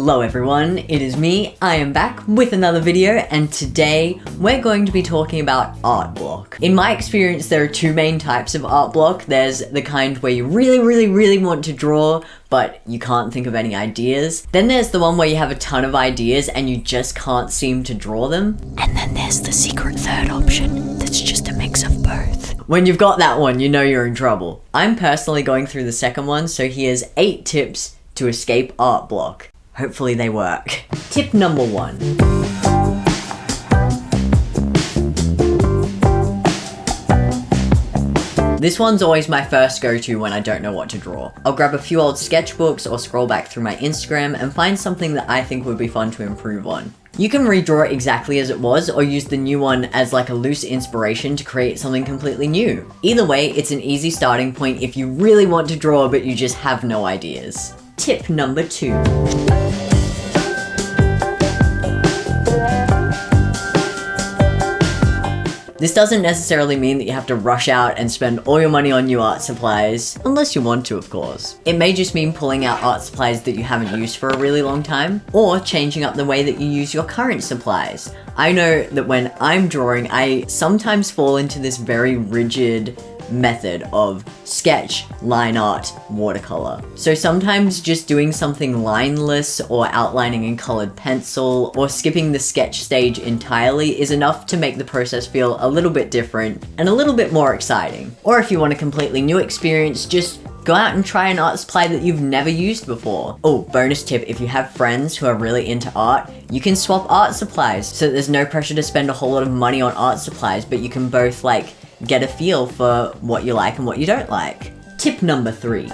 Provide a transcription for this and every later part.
Hello everyone, it is me, I am back with another video, and today we're going to be talking about art block. In my experience, there are two main types of art block. There's the kind where you really want to draw, but you can't think of any ideas. Then there's the one where you have a ton of ideas and you just can't seem to draw them. And then there's the secret third option that's just a mix of both. When you've got that one, you know you're in trouble. I'm personally going through the second one, so here's 8 tips to escape art block. Hopefully they work. Tip number 1. This one's always my first go-to when I don't know what to draw. I'll grab a few old sketchbooks or scroll back through my Instagram and find something that I think would be fun to improve on. You can redraw it exactly as it was or use the new one as like a loose inspiration to create something completely new. Either way, it's an easy starting point if you really want to draw but you just have no ideas. Tip number 2. This doesn't necessarily mean that you have to rush out and spend all your money on new art supplies, unless you want to, of course. It may just mean pulling out art supplies that you haven't used for a really long time, or changing up the way that you use your current supplies. I know that when I'm drawing, I sometimes fall into this very rigid method of sketch, line art, watercolor. So sometimes just doing something lineless or outlining in colored pencil or skipping the sketch stage entirely is enough to make the process feel a little bit different and a little bit more exciting. Or if you want a completely new experience, just go out and try an art supply that you've never used before. Oh, bonus tip, if you have friends who are really into art, you can swap art supplies so that there's no pressure to spend a whole lot of money on art supplies, but you can both like get a feel for what you like and what you don't like. Tip number 3.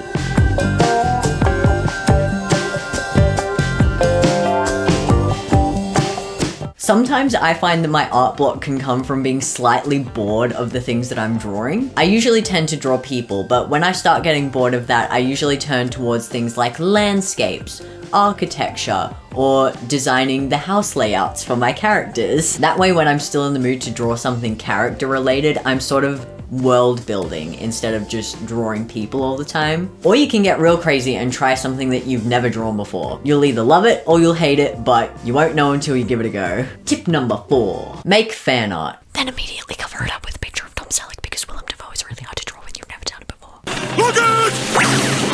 Sometimes I find that my art block can come from being slightly bored of the things that I'm drawing. I usually tend to draw people, but when I start getting bored of that, I usually turn towards things like landscapes, architecture, or designing the house layouts for my characters. That way, when I'm still in the mood to draw something character related, I'm sort of world building instead of just drawing people all the time. Or you can get real crazy and try something that you've never drawn before. You'll either love it or you'll hate it, but you won't know until you give it a go. Tip number 4. Make fan art. Then immediately cover it up with a picture of Tom Selleck because Willem Dafoe is really hard to draw when you've never done it before. Look at it!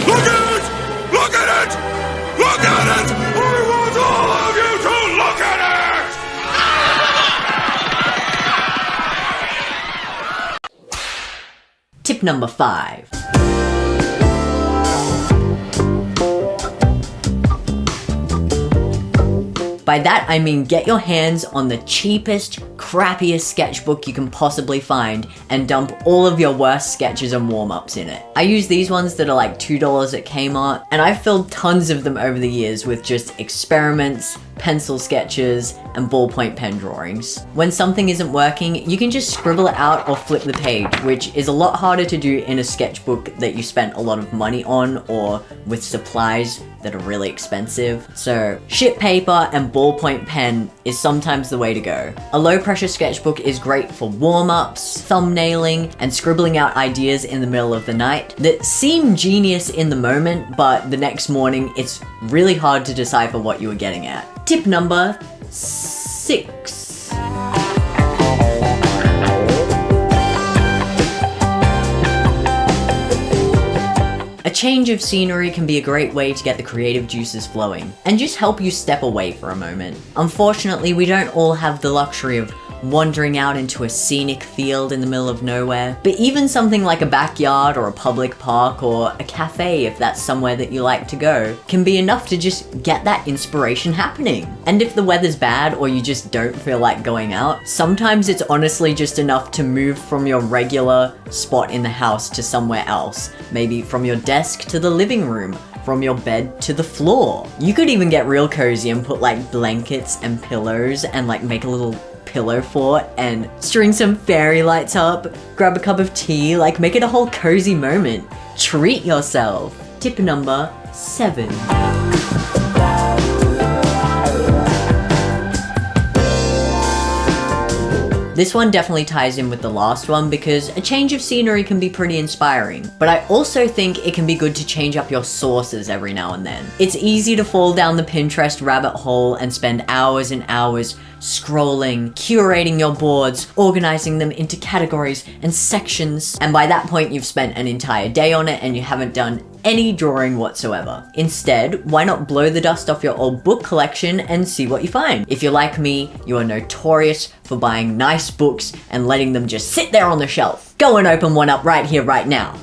Look at it! Look at it! Look at it! I want all of you to look at it! Tip number 5. By that, I mean get your hands on the cheapest, crappiest sketchbook you can possibly find and dump all of your worst sketches and warm-ups in it. I use these ones that are like $2 at Kmart, and I've filled tons of them over the years with just experiments, pencil sketches, and ballpoint pen drawings. When something isn't working, you can just scribble it out or flip the page, which is a lot harder to do in a sketchbook that you spent a lot of money on or with supplies that are really expensive. So shit paper and ballpoint pen is sometimes the way to go. A low pressure sketchbook is great for warm-ups, thumbnailing, and scribbling out ideas in the middle of the night that seem genius in the moment, but the next morning it's really hard to decipher what you were getting at. Tip number 6. A change of scenery can be a great way to get the creative juices flowing, and just help you step away for a moment. Unfortunately, we don't all have the luxury of wandering out into a scenic field in the middle of nowhere, but even something like a backyard or a public park or a cafe, if that's somewhere that you like to go, can be enough to just get that inspiration happening. And if the weather's bad or you just don't feel like going out, sometimes it's honestly just enough to move from your regular spot in the house to somewhere else, maybe from your desk to the living room, from your bed to the floor. You could even get real cozy and put like blankets and pillows and like make a little pillow fort and string some fairy lights up, grab a cup of tea, like make it a whole cozy moment. Treat yourself. Tip number 7. This one definitely ties in with the last one because a change of scenery can be pretty inspiring, but I also think it can be good to change up your sources every now and then. It's easy to fall down the Pinterest rabbit hole and spend hours and hours scrolling, curating your boards, organizing them into categories and sections, and by that point you've spent an entire day on it and you haven't done any drawing whatsoever. Instead, why not blow the dust off your old book collection and see what you find? If you're like me, you are notorious for buying nice books and letting them just sit there on the shelf. Go and open one up right here, right now.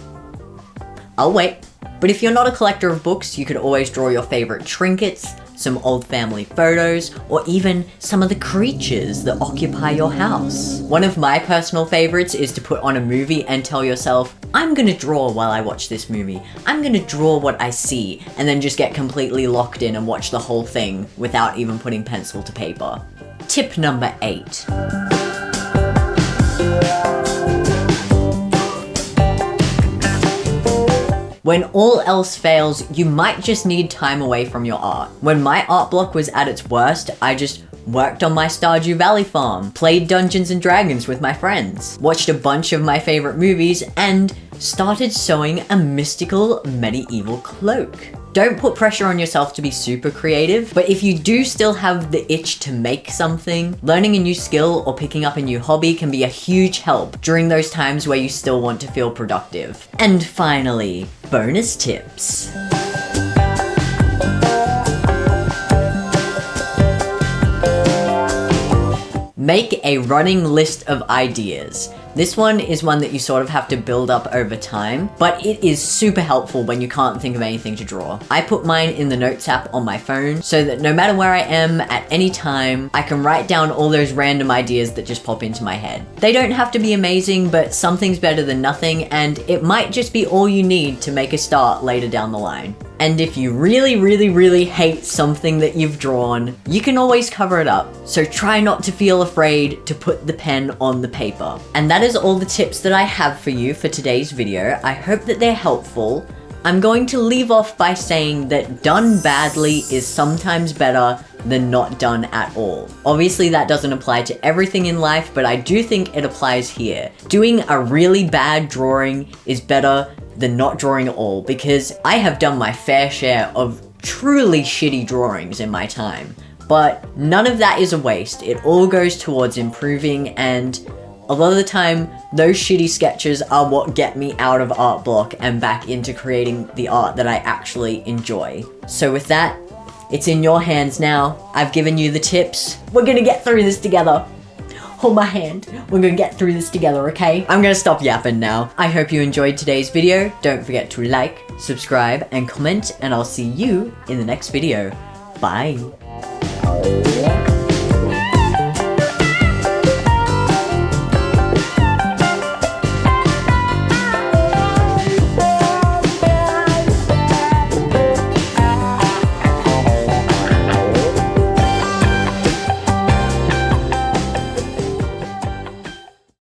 I'll wait. But if you're not a collector of books, you could always draw your favorite trinkets, some old family photos, or even some of the creatures that occupy your house. One of my personal favorites is to put on a movie and tell yourself, I'm gonna draw while I watch this movie. I'm gonna draw what I see, and then just get completely locked in and watch the whole thing without even putting pencil to paper. Tip number 8. When all else fails, you might just need time away from your art. When my art block was at its worst, I just worked on my Stardew Valley farm, played Dungeons and Dragons with my friends, watched a bunch of my favorite movies, and started sewing a mystical medieval cloak. Don't put pressure on yourself to be super creative, but if you do still have the itch to make something, learning a new skill or picking up a new hobby can be a huge help during those times where you still want to feel productive. And finally, bonus tips. Make a running list of ideas. This one is one that you sort of have to build up over time, but it is super helpful when you can't think of anything to draw. I put mine in the Notes app on my phone so that no matter where I am at any time, I can write down all those random ideas that just pop into my head. They don't have to be amazing, but something's better than nothing, and it might just be all you need to make a start later down the line. And if you really hate something that you've drawn, you can always cover it up. So try not to feel afraid to put the pen on the paper. And that is all the tips that I have for you for today's video. I hope that they're helpful. I'm going to leave off by saying that done badly is sometimes better than not done at all. Obviously that doesn't apply to everything in life, but I do think it applies here. Doing a really bad drawing is better than not drawing at all, because I have done my fair share of truly shitty drawings in my time. But none of that is a waste. It all goes towards improving, and a lot of the time, those shitty sketches are what get me out of art block and back into creating the art that I actually enjoy. So with that, it's in your hands now. I've given you the tips. We're gonna get through this together. Hold my hand. We're gonna get through this together, okay? I'm gonna stop yapping now. I hope you enjoyed today's video. Don't forget to like, subscribe, and comment, and I'll see you in the next video. Bye.